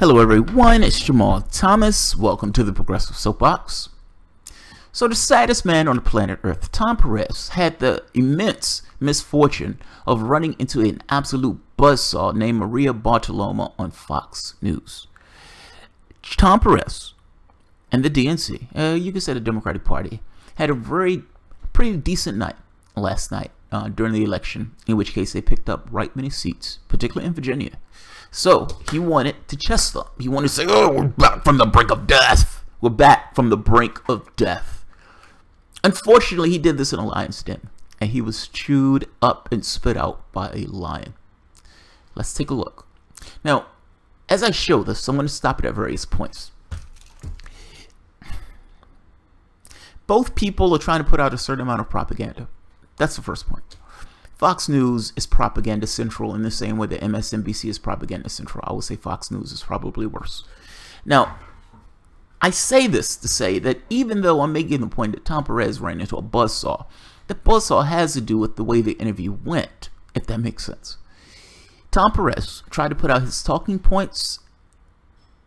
Hello everyone, it's Jamal Thomas. Welcome to the Progressive Soapbox. So the saddest man on the planet Earth, Tom Perez, had the immense misfortune of running into an absolute buzzsaw named Maria Bartiromo on Fox News. Tom Perez and the DNC, you could say the Democratic Party, had a pretty decent night last night during the election, in which case they picked up right many seats, particularly in Virginia. So he wanted to chest thump. He wanted to say, "Oh, we're back from the brink of death. We're back from the brink of death." Unfortunately, he did this in a lion's den, and he was chewed up and spit out by a lion. Let's take a look. Now, as I show this, I'm going to stop it at various points. Both people are trying to put out a certain amount of propaganda. That's the first point. Fox News is propaganda central in the same way that MSNBC is propaganda central. I would say Fox News is probably worse. Now, I say this to say that even though I'm making the point that Tom Perez ran into a buzzsaw, the buzzsaw has to do with the way the interview went, if that makes sense. Tom Perez tried to put out his talking points.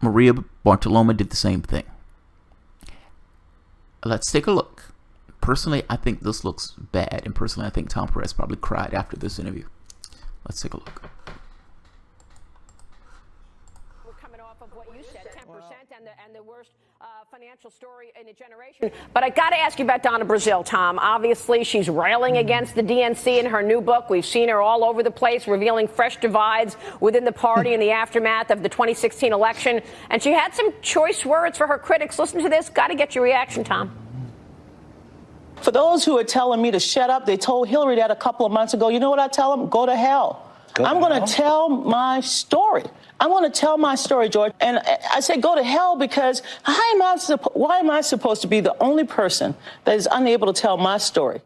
Maria Bartiromo did the same thing. Let's take a look. Personally, I think this looks bad, and personally, I think Tom Perez probably cried after this interview. Let's take a look. We're coming off of what you said, 10% and the worst financial story in a generation. But I got to ask you about Donna Brazile, Tom. Obviously, she's railing against the DNC in her new book. We've seen her all over the place, revealing fresh divides within the party in the aftermath of the 2016 election. And she had some choice words for her critics. Listen to this. Got to get your reaction, Tom. For those who are telling me to shut up, they told Hillary that a couple of months ago. You know what I tell them? Go to hell. I'm going to tell my story. I'm going to tell my story, George. And I say go to hell because why am I supposed to be the only person that is unable to tell my story?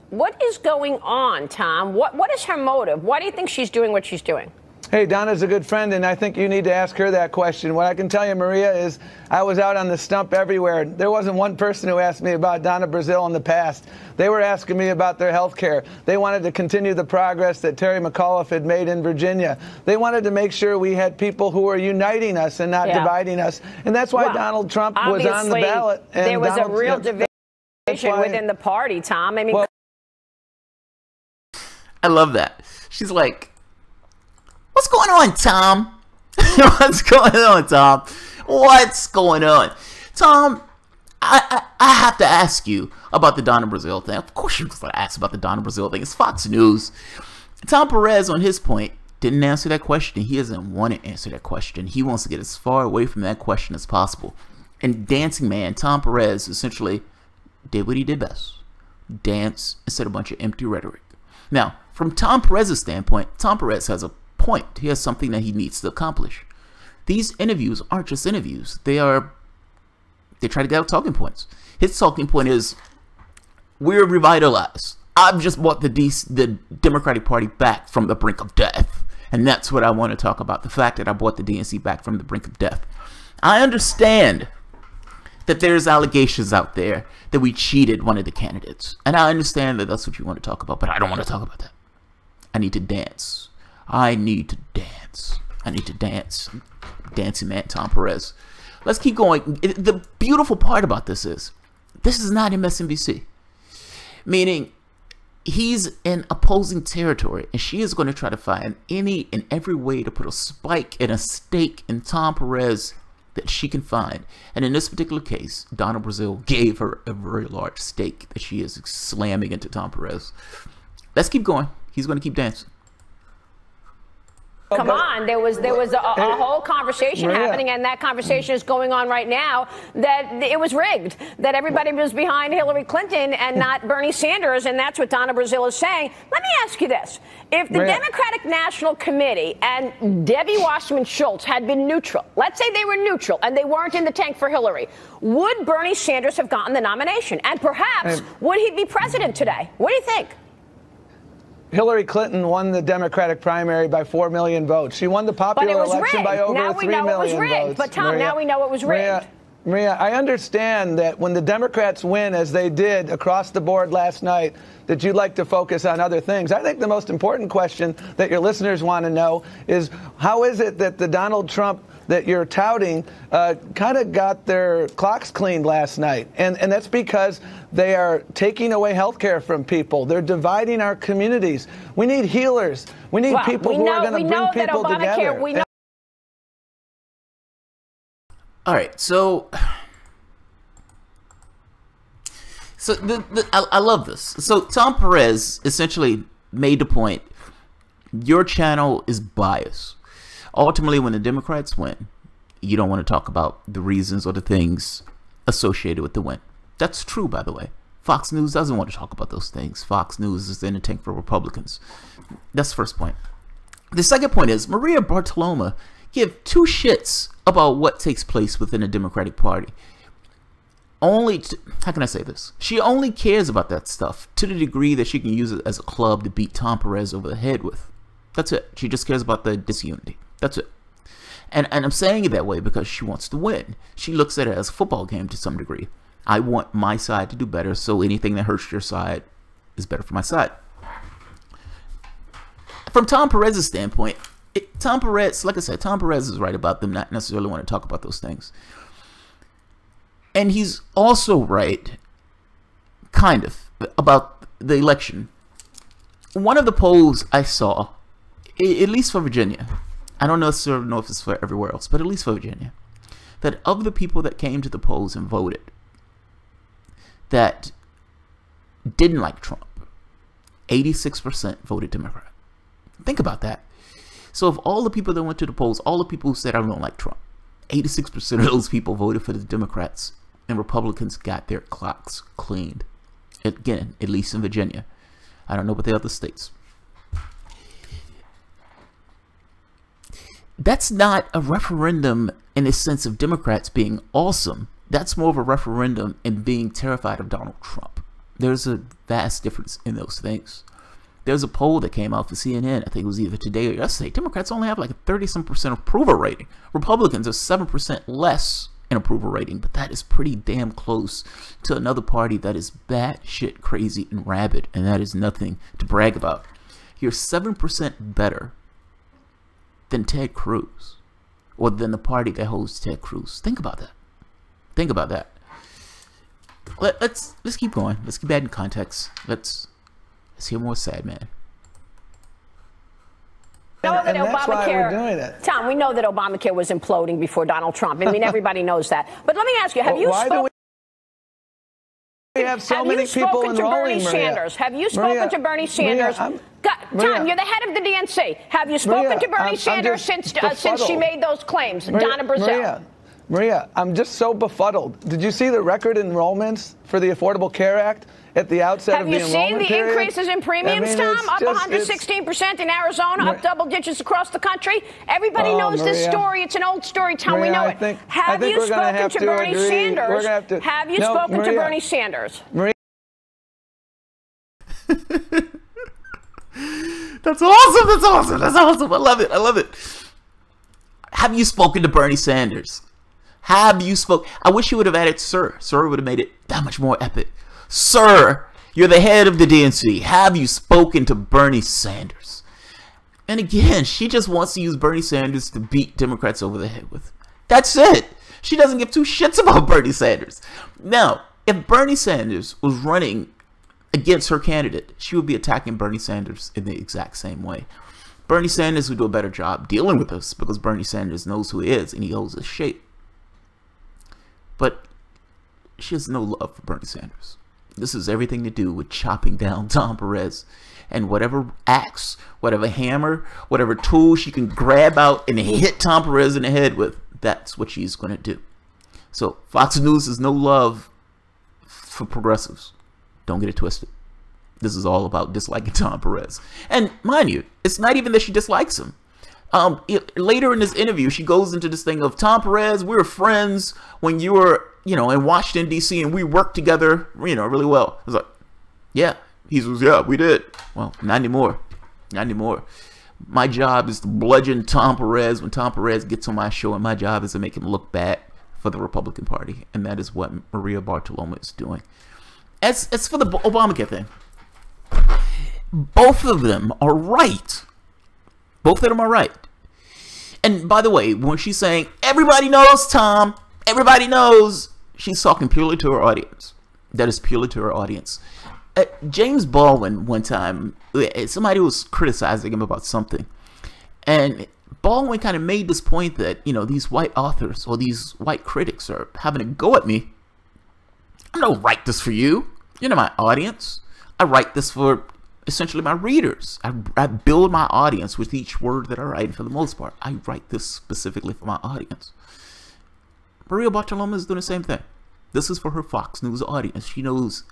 What is going on, Tom? What is her motive? Why do you think she's doing what she's doing? Hey, Donna's a good friend, and I think you need to ask her that question. What I can tell you, Maria, is I was out on the stump everywhere. There wasn't one person who asked me about Donna Brazile in the past. They were asking me about their health care. They wanted to continue the progress that Terry McAuliffe had made in Virginia. They wanted to make sure we had people who were uniting us and not dividing us. And that's why Donald Trump was on the ballot. And there was a real division within the party, Tom. I mean, I love that. She's like, "What's going on, Tom?" What's going on, Tom? What's going on? Tom, I have to ask you about the Donna Brazile thing. Of course you're going to ask about the Donna Brazile thing. It's Fox News. Tom Perez, on his point, didn't answer that question. He doesn't want to answer that question. He wants to get as far away from that question as possible. And Dancing Man, Tom Perez, essentially did what he did best. Dance and said a bunch of empty rhetoric. Now, from Tom Perez's standpoint, Tom Perez has a point. He has something that he needs to accomplish. These interviews aren't just interviews. They try to get out talking points. His talking point is, we're revitalized. I've just brought the Democratic Party back from the brink of death. And that's what I want to talk about. The fact that I brought the DNC back from the brink of death. I understand that there's allegations out there that we cheated one of the candidates. And I understand that that's what you want to talk about, but I don't want to talk about that. I need to dance. I need to dance. I need to dance. Dancing Man, Tom Perez. Let's keep going. The beautiful part about this is not MSNBC. Meaning, he's in opposing territory, and she is going to try to find any and every way to put a spike and a stake in Tom Perez that she can find. And in this particular case, Donna Brazile gave her a very large stake that she is slamming into Tom Perez. Let's keep going. He's going to keep dancing. Come on, there was a whole conversation happening, and that conversation is going on right now, that it was rigged, that everybody was behind Hillary Clinton and not Bernie Sanders, and that's what Donna Brazile is saying. Let me ask you this. If the Democratic National Committee and Debbie Wasserman Schultz had been neutral, let's say they were neutral and they weren't in the tank for Hillary, would Bernie Sanders have gotten the nomination? And perhaps, would he be president today? What do you think? Hillary Clinton won the Democratic primary by 4 million votes. She won the popular election by over 3 million votes. But Tom, now we know it was rigged. Maria, I understand that when the Democrats win, as they did across the board last night, that you'd like to focus on other things. I think the most important question that your listeners want to know is, how is it that the Donald Trump that you're touting kind of got their clocks cleaned last night. And that's because they are taking away health care from people. They're dividing our communities. We need healers. We need people who are going to bring people together. All right, so I love this. So Tom Perez essentially made the point, your channel is biased. Ultimately, when the Democrats win, you don't want to talk about the reasons or the things associated with the win. That's true, by the way. Fox News doesn't want to talk about those things. Fox News is in the tank for Republicans. That's the first point. The second point is, Maria Bartiromo give two shits about what takes place within the Democratic Party. How can I say this? She only cares about that stuff to the degree that she can use it as a club to beat Tom Perez over the head with. That's it. She just cares about the disunity. That's it. And I'm saying it that way because she wants to win. She looks at it as a football game to some degree. I want my side to do better, so anything that hurts your side is better for my side. From Tom Perez's standpoint, Tom Perez, like I said, Tom Perez is right about them not necessarily want to talk about those things. And he's also right, kind of, about the election. One of the polls I saw, at least for Virginia, I don't necessarily know if it's for everywhere else, but at least for Virginia, that of the people that came to the polls and voted that didn't like Trump, 86% voted Democrat. Think about that. So of all the people that went to the polls, all the people who said I don't like Trump, 86% of those people voted for the Democrats, and Republicans got their clocks cleaned. Again, at least in Virginia. I don't know about the other states. That's not a referendum in the sense of Democrats being awesome. That's more of a referendum in being terrified of Donald Trump. There's a vast difference in those things. There's a poll that came out for CNN, I think it was either today or yesterday. Democrats only have like a 30-some% approval rating. Republicans are 7% less in approval rating, but that is pretty damn close to another party that is batshit crazy and rabid, and that is nothing to brag about. You're 7% better than Ted Cruz, or than the party that holds Ted Cruz. Think about that. Think about that. Let's keep going. Let's keep that in context. Let's hear more sad man. And that's why we're doing it. Tom, we know that Obamacare was imploding before Donald Trump. I mean, everybody knows that. But let me ask you, have you spoken? We have so many people enrolling, Sanders? Have you spoken to Bernie Sanders? Tom, you're the head of the DNC. Have you spoken to Bernie Sanders since she made those claims, Donna Brazile? Maria, I'm just so befuddled. Did you see the record enrollments for the Affordable Care Act at the outset of the enrollment period? Have you seen the increases in premiums, Tom? Up 116% in Arizona, up double digits across the country. Everybody knows this story. It's an old story, Tom. We know it. Have you spoken to Bernie Sanders? Have you spoken to Bernie Sanders? That's awesome. That's awesome. That's awesome. I love it. I love it. Have you spoken to Bernie Sanders? Have you spoke? I wish you would have added sir. Sir would have made it that much more epic. Sir, you're the head of the DNC. Have you spoken to Bernie Sanders? And again, she just wants to use Bernie Sanders to beat Democrats over the head with. That's it. She doesn't give two shits about Bernie Sanders. Now, if Bernie Sanders was running against her candidate, she would be attacking Bernie Sanders in the exact same way. Bernie Sanders would do a better job dealing with us because Bernie Sanders knows who he is and he holds his shape. But she has no love for Bernie Sanders. This is everything to do with chopping down Tom Perez and whatever axe, whatever hammer, whatever tool she can grab out and hit Tom Perez in the head with. That's what she's going to do. So Fox News has no love for progressives. Don't get it twisted. This is all about disliking Tom Perez. And mind you, it's not even that she dislikes him. Later in this interview, she goes into this thing of Tom Perez, we were friends when you were, in Washington, D.C., and we worked together, really well. I was like, yeah. He says, yeah, we did. Well, not anymore. Not anymore. My job is to bludgeon Tom Perez when Tom Perez gets on my show, and my job is to make him look bad for the Republican Party. And that is what Maria Bartiromo is doing. As for the Obamacare thing, both of them are right. Both of them are right. And by the way, when she's saying, everybody knows, Tom, everybody knows, she's talking purely to her audience. That is purely to her audience. James Baldwin, one time, somebody was criticizing him about something. And Baldwin kind of made this point that, you know, these white authors or these white critics are having a go at me. I don't write this for you. You're not my audience. I write this for essentially my readers. I build my audience with each word that I write. For the most part, I write this specifically for my audience. Maria Bartiromo is doing the same thing. This is for her Fox News audience. She knows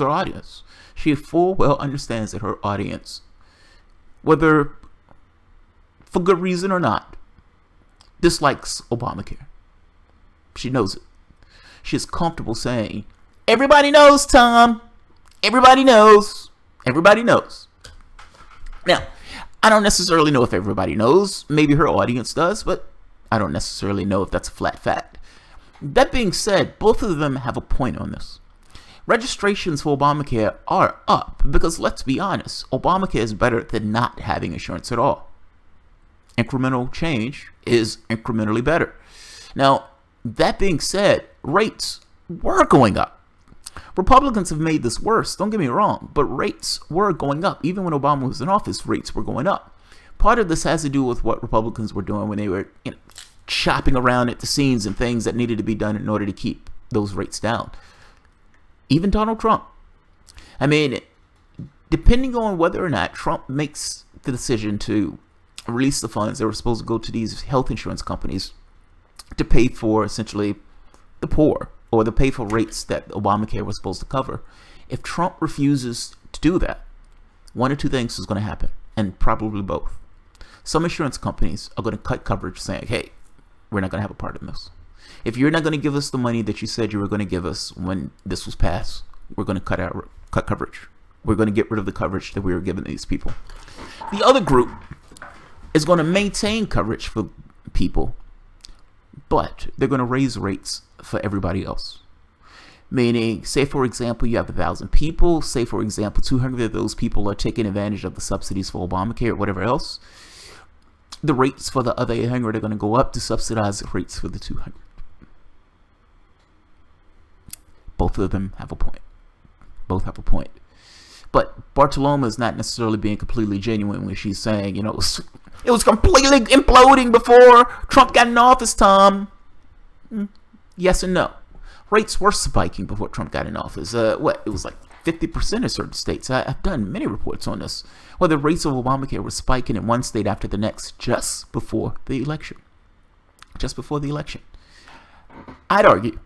her audience. She full well understands that her audience, whether for good reason or not, dislikes Obamacare. She knows it. She is comfortable saying, everybody knows, Tom. Everybody knows. Everybody knows. Now, I don't necessarily know if everybody knows. Maybe her audience does, but I don't necessarily know if that's a flat fact. That being said, both of them have a point on this. Registrations for Obamacare are up because, let's be honest, Obamacare is better than not having insurance at all. Incremental change is incrementally better. Now, that being said, rates were going up. Republicans have made this worse, don't get me wrong, but rates were going up. Even when Obama was in office, rates were going up. Part of this has to do with what Republicans were doing when they were, you know, chopping around at the seams and things that needed to be done in order to keep those rates down. Even Donald Trump. I mean, depending on whether or not Trump makes the decision to release the funds that were supposed to go to these health insurance companies to pay for essentially the poor, or to pay for rates that Obamacare was supposed to cover. If Trump refuses to do that, one or two things is going to happen, and probably both. Some insurance companies are going to cut coverage, saying, hey, we're not going to have a part in this. If you're not going to give us the money that you said you were going to give us when this was passed, we're going to cut coverage. We're going to get rid of the coverage that we were giving these people. The other group is going to maintain coverage for people, but they're going to raise rates for everybody else. Meaning, say for example, you have 1,000 people. Say for example, 200 of those people are taking advantage of the subsidies for Obamacare or whatever else. The rates for the other 800 are going to go up to subsidize the rates for the 200. Both of them have a point. Both have a point. But Bartiromo is not necessarily being completely genuine when she's saying, you know, it was completely imploding before Trump got in office, Tom. Yes and no. Rates were spiking before Trump got in office. It was like 50% in certain states. I've done many reports on this, where the rates of Obamacare were spiking in one state after the next just before the election. Just before the election. I'd argue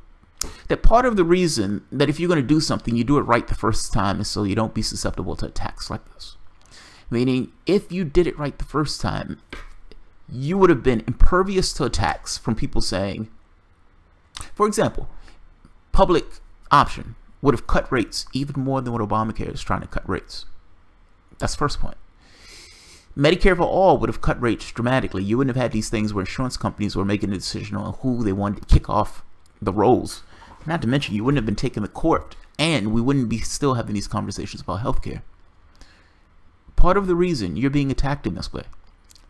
that part of the reason that if you're going to do something, you do it right the first time is so you don't be susceptible to attacks like this. Meaning, if you did it right the first time, you would have been impervious to attacks from people saying, for example, public option would have cut rates even more than what Obamacare is trying to cut rates. That's the first point. Medicare for all would have cut rates dramatically. You wouldn't have had these things where insurance companies were making a decision on who they wanted to kick off the rolls. Not to mention, you wouldn't have been taken to court, and we wouldn't be still having these conversations about healthcare. Part of the reason you're being attacked in this way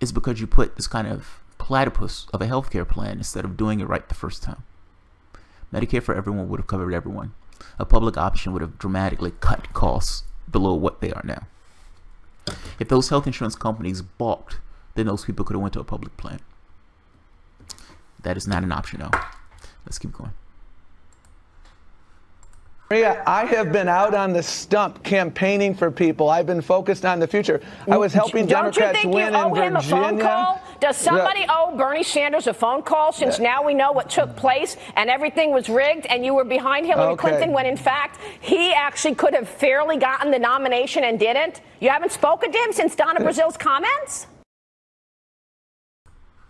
is because you put this kind of platypus of a healthcare plan instead of doing it right the first time. Medicare for everyone would have covered everyone. A public option would have dramatically cut costs below what they are now. If those health insurance companies balked, then those people could have went to a public plan. That is not an option now. Let's keep going. Maria, I have been out on the stump campaigning for people. I've been focused on the future. I was helping Democrats win in Virginia. Don't you think you owe him a phone call? Does somebody owe Bernie Sanders a phone call, since now we know what took place and everything was rigged and you were behind Hillary Clinton when in fact he actually could have fairly gotten the nomination and didn't? You haven't spoken to him since Donna Brazil's comments?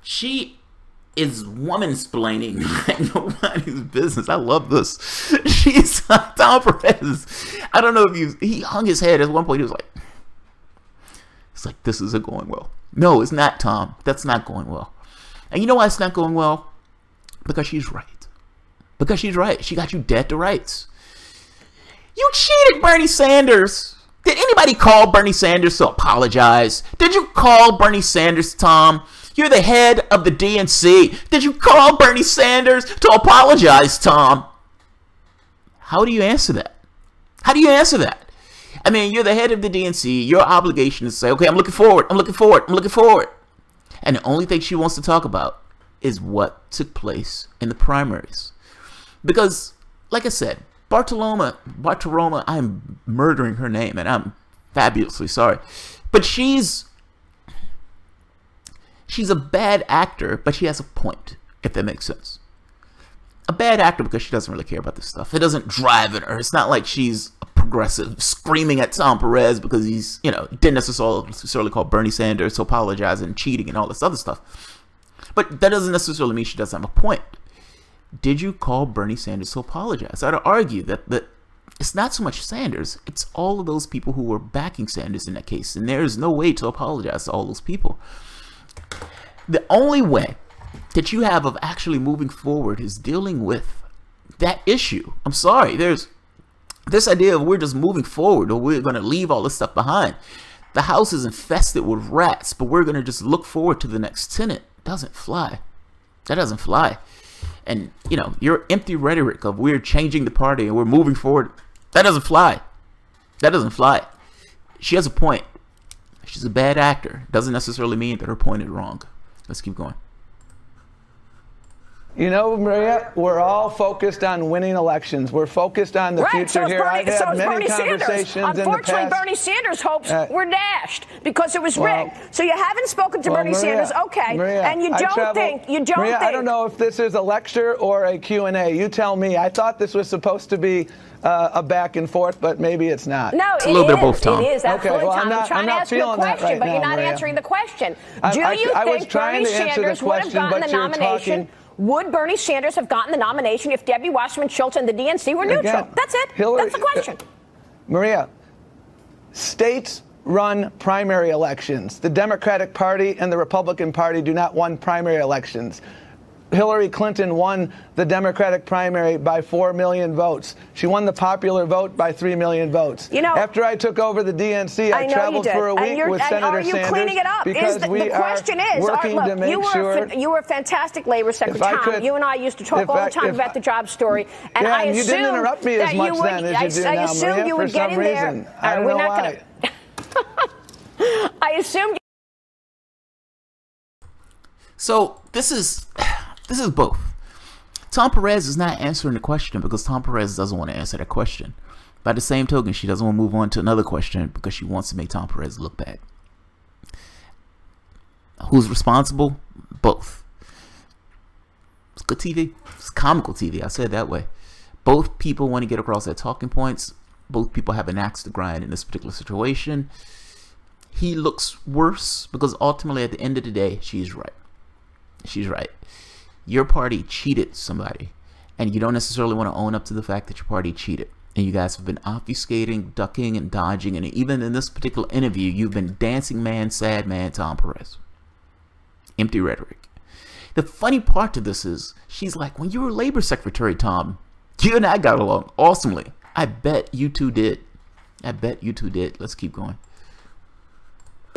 She is woman-splaining like nobody's business. I love this. She's Tom Perez. I don't know if he hung his head at one point. He was like, it's like, this isn't going well. No, it's not, Tom. That's not going well. And you know why it's not going well? Because she's right. Because she's right. She got you dead to rights. You cheated Bernie Sanders. Did anybody call Bernie Sanders to apologize? Did you call Bernie Sanders, Tom, You're the head of the DNC. Did you call Bernie Sanders to apologize, Tom? How do you answer that? How do you answer that? I mean, you're the head of the DNC. Your obligation is to say, okay, I'm looking forward. I'm looking forward. I'm looking forward. And the only thing she wants to talk about is what took place in the primaries. Because, like I said, Bartoloma, I'm murdering her name, and I'm fabulously sorry. But she's a bad actor, but she has a point, if that makes sense. A bad actor because she doesn't really care about this stuff. It doesn't drive her. It's not like she's a progressive screaming at Tom Perez because he's, you know, didn't necessarily call Bernie Sanders to apologize and cheating and all this other stuff. But that doesn't necessarily mean she doesn't have a point. Did you call Bernie Sanders to apologize? I'd argue that it's not so much Sanders, it's all of those people who were backing Sanders in that case. And there is no way to apologize to all those people. The only way that you have of actually moving forward is dealing with that issue. I'm sorry, there's this idea of we're just moving forward or we're going to leave all this stuff behind. The house is infested with rats, but we're going to just look forward to the next tenant. Doesn't fly. That doesn't fly. And, you know, your empty rhetoric of we're changing the party and we're moving forward, that doesn't fly. That doesn't fly. She has a point. She's a bad actor. Doesn't necessarily mean that her point is wrong. Let's keep going. You know, Maria, we're all focused on winning elections. We're focused on the future here. I've had many conversations in the past. Unfortunately, Bernie Sanders' hopes were dashed because it was rigged. So you haven't spoken to Bernie Sanders, okay? Maria, and you don't think I don't know if this is a lecture or a Q&A. You tell me. I thought this was supposed to be a back and forth, but maybe it's not. No, it's a little bit of both, Tom. It is absolutely, okay, well, Tom. I'm trying to ask you a question, but you're not answering the question. Do you think Bernie Sanders would have gotten the nomination? Would Bernie Sanders have gotten the nomination if Debbie Wasserman Schultz and the DNC were neutral? Again, that's it. Hillary, that's the question. Maria, states run primary elections. The Democratic Party and the Republican Party do not run primary elections. Hillary Clinton won the Democratic primary by 4 million votes. She won the popular vote by 3 million votes. You know, after I took over the DNC, I traveled for a week with Senator Sanders. Are you cleaning it up? Because the question is, look, you were a fantastic labor secretary. You and I used to talk all the time about the job story. And I assumed you didn't interrupt me as much then as you do now, Maria, assumed you would get in there. I don't know why. I assumed. So this is both. Tom Perez is not answering the question because Tom Perez doesn't want to answer that question. By the same token, she doesn't want to move on to another question because she wants to make Tom Perez look bad. Who's responsible? Both. It's good TV. It's comical TV. I said it that way. Both people want to get across their talking points. Both people have an axe to grind in this particular situation. He looks worse because ultimately at the end of the day, she's right. She's right. Your party cheated somebody, and you don't necessarily want to own up to the fact that your party cheated. And you guys have been obfuscating, ducking, and dodging, and even in this particular interview, you've been dancing man, sad man, Tom Perez. Empty rhetoric. The funny part to this is, she's like, when you were labor secretary, Tom, you and I got along awesomely. I bet you two did. I bet you two did. Let's keep going.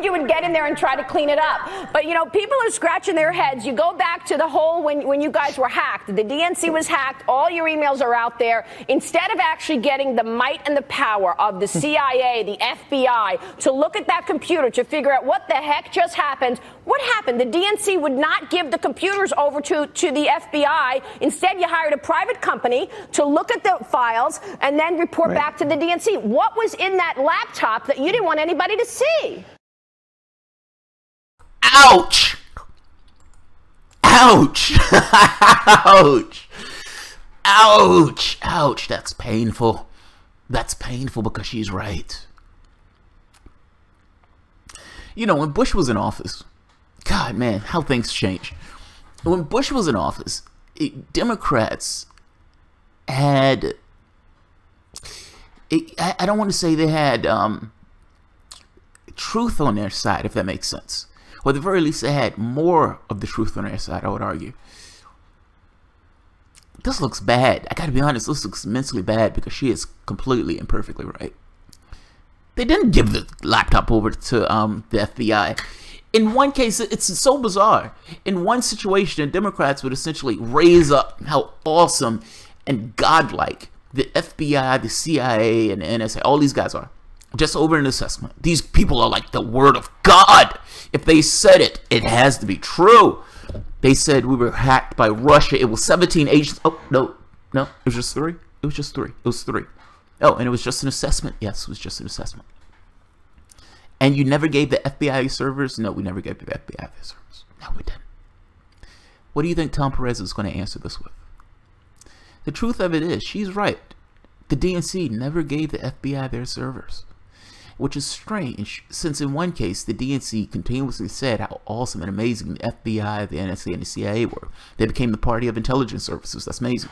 You would get in there and try to clean it up. But, you know, people are scratching their heads. You go back to the whole when you guys were hacked. The DNC was hacked. All your emails are out there. Instead of actually getting the might and the power of the CIA, the FBI, to look at that computer to figure out what the heck just happened, what happened? The DNC would not give the computers over to the FBI. Instead, you hired a private company to look at the files and then report back to the DNC. What was in that laptop that you didn't want anybody to see? Ouch! Ouch! Ouch! Ouch! Ouch! That's painful. That's painful because she's right. You know, when Bush was in office, God, man, how things change. When Bush was in office, Democrats had... I don't want to say they had truth on their side, if that makes sense. Or at the very least, they had more of the truth on their side, I would argue. This looks bad. I gotta be honest, this looks immensely bad because she is completely and perfectly right. They didn't give the laptop over to the FBI. In one case, it's so bizarre. In one situation, the Democrats would essentially raise up how awesome and godlike the FBI, the CIA, and the NSA, all these guys are. Just over an assessment. These people are like the word of God. If they said it, it has to be true. They said we were hacked by Russia. It was 17 agents. Oh, no. It was just 3. It was just 3. It was 3. Oh, and it was just an assessment. Yes, it was just an assessment. And you never gave the FBI servers? No, we never gave the FBI their servers. No, we didn't. What do you think Tom Perez is going to answer this with? The truth of it is, she's right. The DNC never gave the FBI their servers. Which is strange, since in one case, the DNC continuously said how awesome and amazing the FBI, the NSA, and the CIA were. They became the party of intelligence services. That's amazing.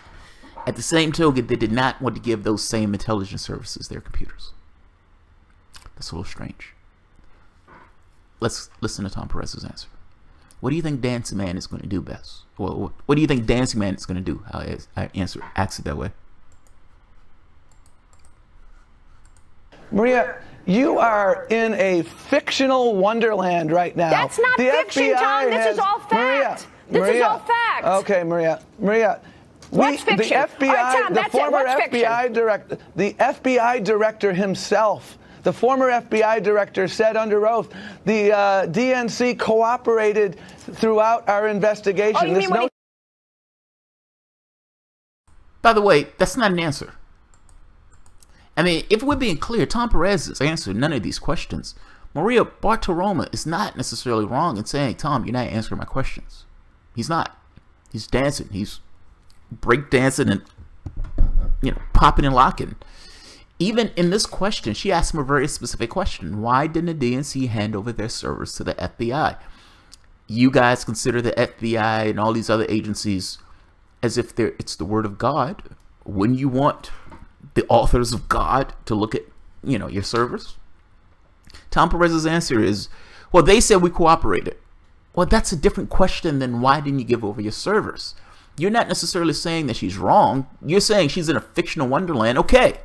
At the same token, they did not want to give those same intelligence services their computers. That's a little strange. Let's listen to Tom Perez's answer. What do you think Dancing Man is going to do best? Well, what do you think Dancing Man is going to do? I asked it that way. Maria, you are in a fictional wonderland right now. That's not fiction, Tom. This is all fact. This is all fact. Okay, Maria. What's fiction? The FBI, right, Tom, the former FBI director, the FBI director himself, the former FBI director said under oath, the DNC cooperated throughout our investigation. Oh, you mean when he... By the way, that's not an answer. I mean, if we're being clear, Tom Perez has answered none of these questions. Maria Bartiromo is not necessarily wrong in saying, Tom, you're not answering my questions. He's not. He's dancing. He's break dancing and, you know, popping and locking. Even in this question, she asked him a very specific question. Why didn't the DNC hand over their servers to the FBI? You guys consider the FBI and all these other agencies as if it's the word of God. Wouldn't you want the authors of God to look at, you know, your servers? Tom Perez's answer is, well, they said we cooperated. Well, that's a different question than why didn't you give over your servers? You're not necessarily saying that she's wrong. You're saying she's in a fictional wonderland. Okay,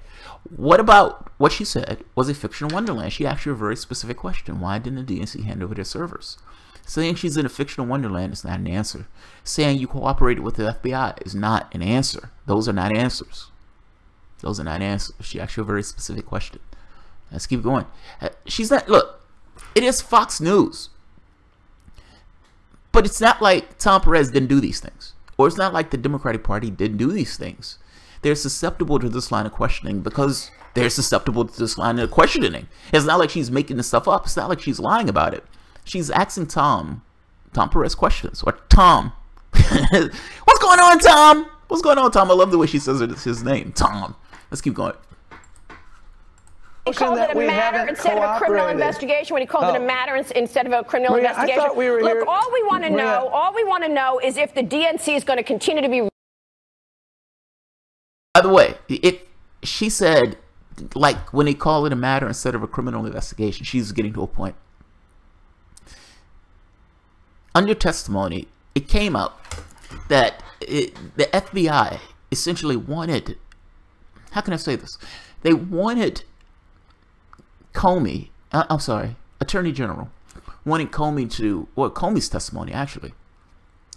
what about what she said was a fictional wonderland? She asked you a very specific question. Why didn't the DNC hand over their servers? Saying she's in a fictional wonderland is not an answer. Saying you cooperated with the FBI is not an answer. Those are not answers. Those are not answers. She asked you a very specific question. Let's keep going. She's not, look, it is Fox News. But it's not like Tom Perez didn't do these things. Or it's not like the Democratic Party didn't do these things. They're susceptible to this line of questioning because they're susceptible to this line of questioning. It's not like she's making this stuff up. It's not like she's lying about it. She's asking Tom Perez questions. Or Tom. What's going on, Tom? What's going on, Tom? I love the way she says it. It's his name, Tom. Let's keep going. He called it a matter instead of a criminal investigation. When he called it a matter instead of a criminal investigation. I thought we were Look, here. all we want to know is if the DNC is going to continue to be. By the way, she said, like, when they call it a matter instead of a criminal investigation, she's getting to a point. Under testimony, it came out that the FBI essentially wanted, how can I say this? They wanted Comey, Attorney General, wanted Comey to, or Comey's testimony actually,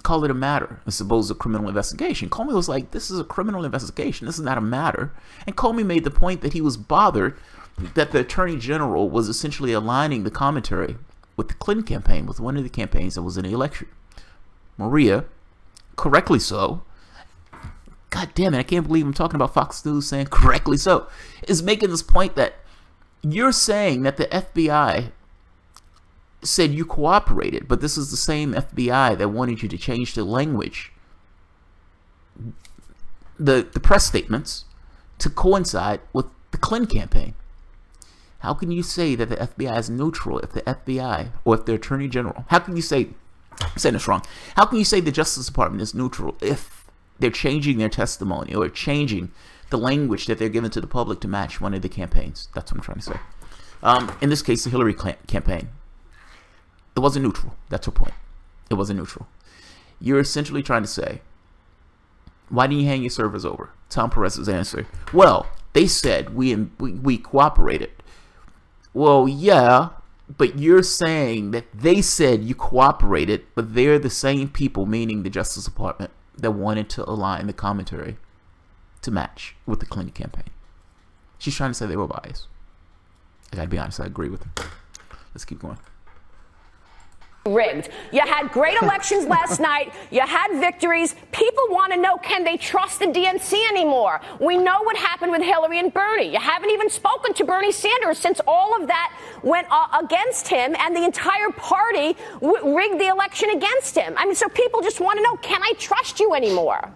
call it a matter as opposed to a criminal investigation. Comey was like, this is a criminal investigation. This is not a matter. And Comey made the point that he was bothered that the Attorney General was essentially aligning the commentary with the Clinton campaign, with one of the campaigns that was in the election. Maria, correctly so, God damn it, I can't believe I'm talking about Fox News saying correctly so, is making this point that you're saying that the FBI said you cooperated, but this is the same FBI that wanted you to change the language, the press statements, to coincide with the Clinton campaign. How can you say that the FBI is neutral if the FBI, or if the Attorney General, how can you say, I'm saying this wrong, how can you say the Justice Department is neutral if they're changing their testimony or changing the language that they're giving to the public to match one of the campaigns? That's what I'm trying to say. In this case, the Hillary campaign. It wasn't neutral. That's her point. It wasn't neutral. You're essentially trying to say, why didn't you hand your servers over? Tom Perez's answer, well, they said we cooperated. Well, yeah, But you're saying that they said you cooperated, but they're the same people, meaning the Justice Department, that wanted to align the commentary to match with the Clinton campaign. She's trying to say they were biased. I gotta be honest, I agree with her. Let's keep going. Rigged. You had great elections last night. You had victories. People want to know, can they trust the DNC anymore? We know what happened with Hillary and Bernie. You haven't even spoken to Bernie Sanders since all of that went against him, and the entire party rigged the election against him. I mean, so people just want to know, can I trust you anymore?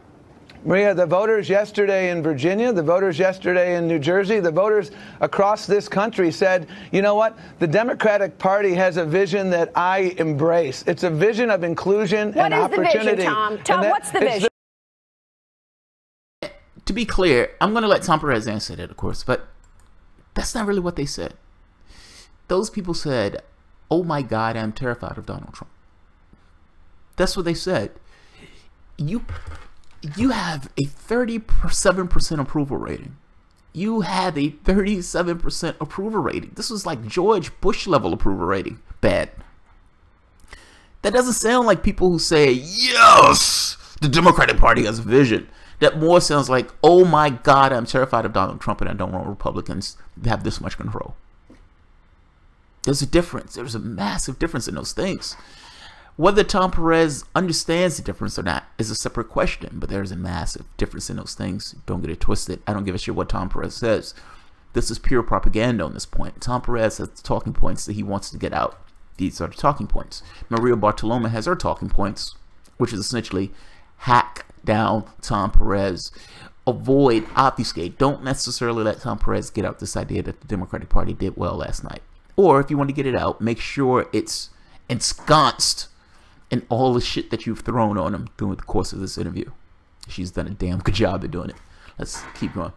Maria, the voters yesterday in Virginia, the voters yesterday in New Jersey, the voters across this country said, you know what? The Democratic Party has a vision that I embrace. It's a vision of inclusion and opportunity. What is the vision, Tom? Tom, what's the vision? To be clear, I'm going to let Tom Perez answer that, of course, but that's not really what they said. Those people said, oh my God, I'm terrified of Donald Trump. That's what they said. You have a 37% approval rating. You had a 37% approval rating. This was like George Bush level approval rating. Bad. That doesn't sound like people who say, yes, the Democratic Party has a vision. That more sounds like, oh my God, I'm terrified of Donald Trump and I don't want Republicans to have this much control. There's a difference. There's a massive difference in those things. Whether Tom Perez understands the difference or not is a separate question, but there's a massive difference in those things. Don't get it twisted. I don't give a shit what Tom Perez says. This is pure propaganda on this point. Tom Perez has talking points that he wants to get out. These are the talking points. Maria Bartiromo has her talking points, which is essentially hack down Tom Perez, avoid, obfuscate. Don't necessarily let Tom Perez get out this idea that the Democratic Party did well last night. Or if you want to get it out, make sure it's ensconced and all the shit that you've thrown on him during the course of this interview. She's done a damn good job at doing it. Let's keep going.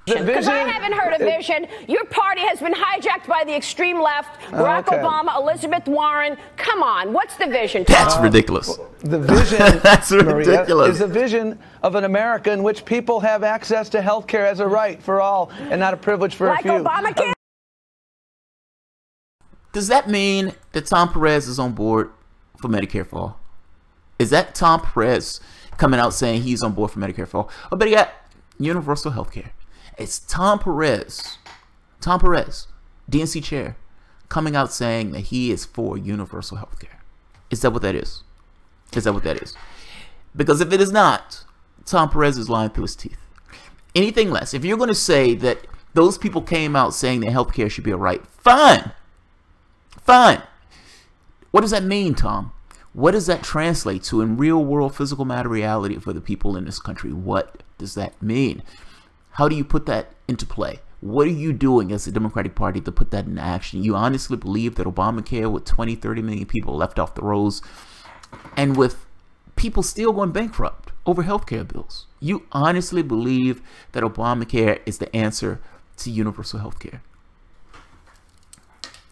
Because I haven't heard a vision. Your party has been hijacked by the extreme left. Barack Obama, Elizabeth Warren. Come on, what's the vision? That's ridiculous. The vision, that's ridiculous. Maria, is a vision of an America in which people have access to health care as a right for all and not a privilege for a few. Like Obamacare. Does that mean that Tom Perez is on board for Medicare for all? Is that Tom Perez coming out saying he's on board for Medicare for all? Oh, but he got universal health care. It's Tom Perez, DNC chair, coming out saying that he is for universal health care. Is that what that is? Is that what that is? Because if it is not, Tom Perez is lying through his teeth. Anything less, if you're going to say that those people came out saying that health care should be a right, fine. Fine. What does that mean, Tom? What does that translate to in real world physical matter reality for the people in this country? What does that mean? How do you put that into play? What are you doing as the Democratic Party to put that into action? You honestly believe that Obamacare, with 20, 30 million people left off the rolls, and with people still going bankrupt over healthcare bills, you honestly believe that Obamacare is the answer to universal healthcare?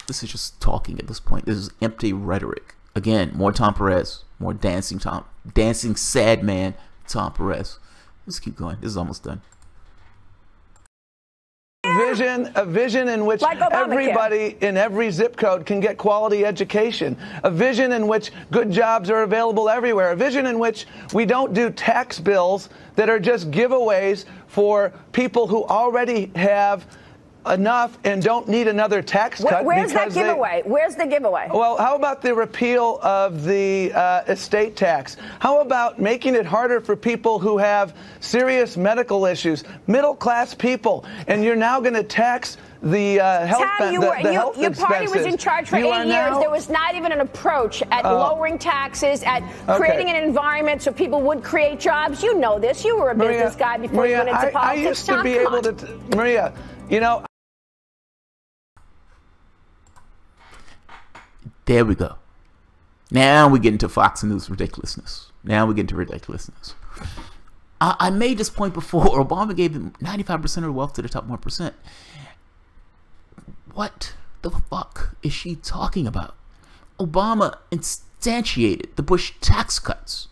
This is just talking at this point. This is empty rhetoric. Again, more Tom Perez, more dancing sad man Tom Perez. Let's keep going. This is almost done. A vision in which everybody in every zip code can get quality education. A vision in which good jobs are available everywhere. A vision in which we don't do tax bills that are just giveaways for people who already have enough and don't need another tax cut. Where's that giveaway? Where's the giveaway? Well, how about the repeal of the estate tax? How about making it harder for people who have serious medical issues, middle-class people, and you're now going to tax the health expenses. Your party was in charge for 8 years. There was not even an approach at lowering taxes, at creating an environment so people would create jobs. You know this. You were a business guy before you went into politics. I used to be able to, Maria, you know. There we go. Now we get into Fox News ridiculousness. I made this point before. Obama gave them 95% of the wealth to the top 1%. What the fuck is she talking about? Obama instantiated the Bush tax cuts.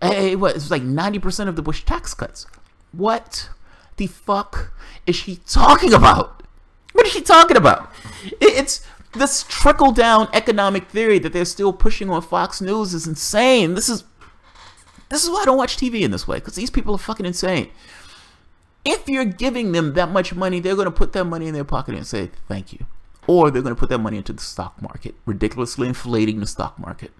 It was like 90% of the Bush tax cuts. What the fuck is she talking about? What is she talking about? It's this trickle-down economic theory that they're still pushing on Fox News is insane. This is why I don't watch TV in this way, because these people are fucking insane. If you're giving them that much money, they're going to put that money in their pocket and say thank you. Or they're going to put that money into the stock market, ridiculously inflating the stock market.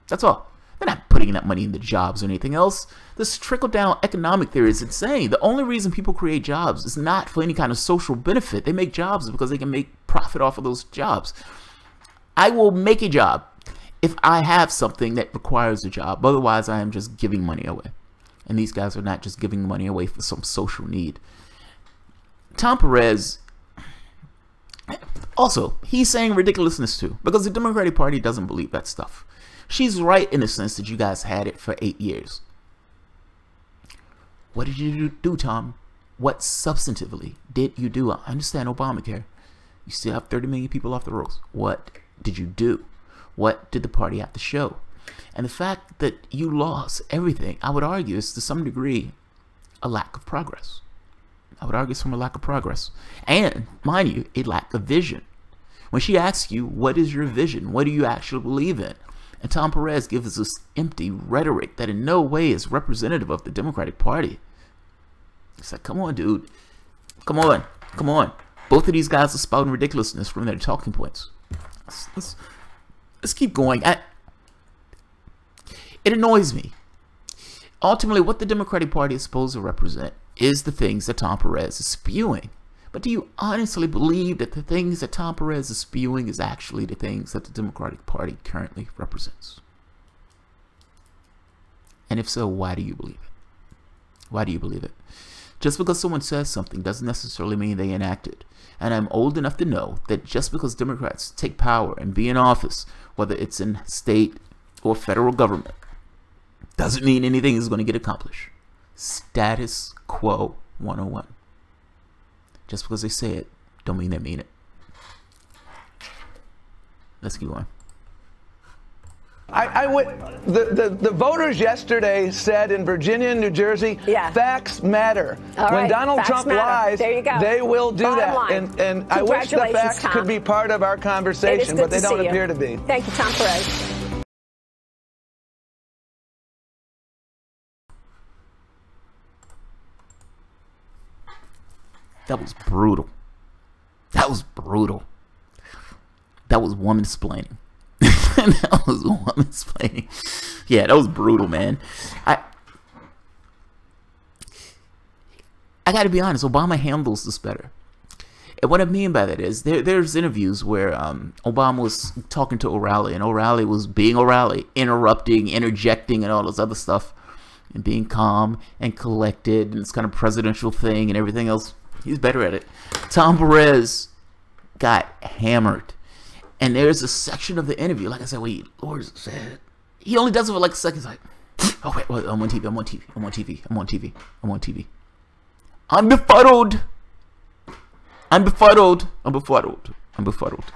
That's all. They're not putting that money into jobs or anything else. This trickle-down economic theory is insane. The only reason people create jobs is not for any kind of social benefit. They make jobs because they can make profit off of those jobs. I will make a job if I have something that requires a job. Otherwise, I am just giving money away. And these guys are not just giving money away for some social need. Tom Perez, also, he's saying ridiculousness too, because the Democratic Party doesn't believe that stuff. She's right in the sense that you guys had it for 8 years. What did you do, Tom? What substantively did you do? I understand Obamacare. You still have 30 million people off the rolls. What did you do? What did the party have to show? And the fact that you lost everything, I would argue, is to some degree a lack of progress. I would argue it's from a lack of progress. And, mind you, a lack of vision. When she asks you, what is your vision? What do you actually believe in? And Tom Perez gives us this empty rhetoric that in no way is representative of the Democratic Party. It's like, come on, dude. Come on. Come on. Both of these guys are spouting ridiculousness from their talking points. Let's keep going. It annoys me. Ultimately, what the Democratic Party is supposed to represent is the things that Tom Perez is spewing. But do you honestly believe that the things that Tom Perez is spewing is actually the things that the Democratic Party currently represents? And if so, why do you believe it? Why do you believe it? Just because someone says something doesn't necessarily mean they enact it. And I'm old enough to know that just because Democrats take power and be in office, whether it's in state or federal government, doesn't mean anything is going to get accomplished. Status quo 101. Just because they say it, don't mean they mean it. Let's keep going. The voters yesterday said in Virginia and New Jersey, facts matter. When Donald Trump lies, they will do that. And I wish the facts could be part of our conversation, but they don't appear to be. Thank you, Tom Perez. That was brutal. That was brutal. That was woman-splaining. That was woman-splaining. Yeah, that was brutal, man. I gotta be honest, Obama handles this better. And what I mean by that is, there's interviews where Obama was talking to O'Reilly, and O'Reilly was being O'Reilly, interrupting, interjecting, and all this other stuff, and being calm and collected, and this kind of presidential thing and everything else. He's better at it. Tom Perez got hammered. And there's a section of the interview, like I said, wait, Lord said, he only does it for like a second. He's like, oh, wait, I'm on TV, I'm on TV, I'm on TV, I'm on TV, I'm on TV. I'm befuddled. I'm befuddled. I'm befuddled. I'm befuddled.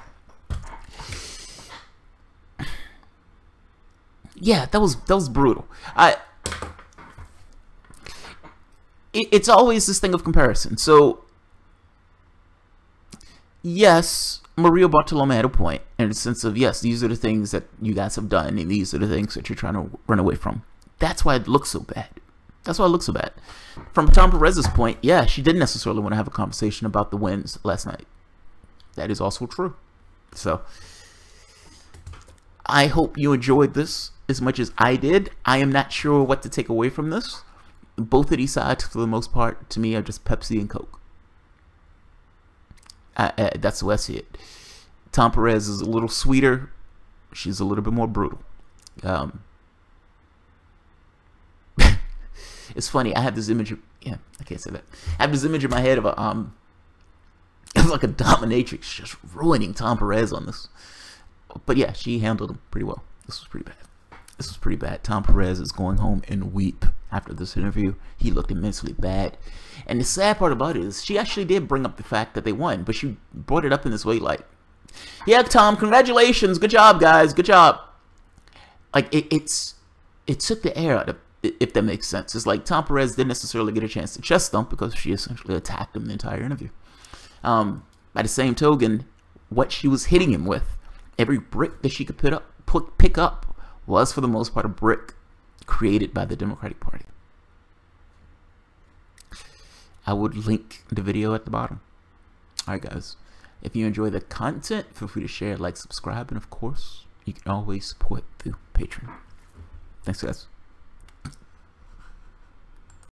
Yeah, that was brutal. It's always this thing of comparison. So, yes, Maria Bartiromo had a point in the sense of, yes, these are the things that you guys have done, and these are the things that you're trying to run away from. That's why it looks so bad. That's why it looks so bad. From Tom Perez's point, yeah, she didn't necessarily want to have a conversation about the wins last night. That is also true. So, I hope you enjoyed this as much as I did. I am not sure what to take away from this. Both of these sides, for the most part, to me, are just Pepsi and Coke. That's the way I see it. Tom Perez is a little sweeter. She's a little bit more brutal. It's funny. I have this image of, yeah, I can't say that. I have this image in my head of a like a dominatrix just ruining Tom Perez on this. But yeah, she handled him pretty well. This was pretty bad. This was pretty bad. Tom Perez is going home and weep after this interview. He looked immensely bad. And the sad part about it is she actually did bring up the fact that they won, but she brought it up in this way like, yeah, Tom, congratulations. Good job, guys. Good job. Like, it took the air out of it, if that makes sense. It's like Tom Perez didn't necessarily get a chance to chest thump because she essentially attacked him the entire interview. By the same token, what she was hitting him with, every brick that she could pick up was for the most part a brick created by the Democratic Party. I would link the video at the bottom. Alright guys, if you enjoy the content, feel free to share, like, subscribe, and of course, you can always support through Patreon. Thanks guys.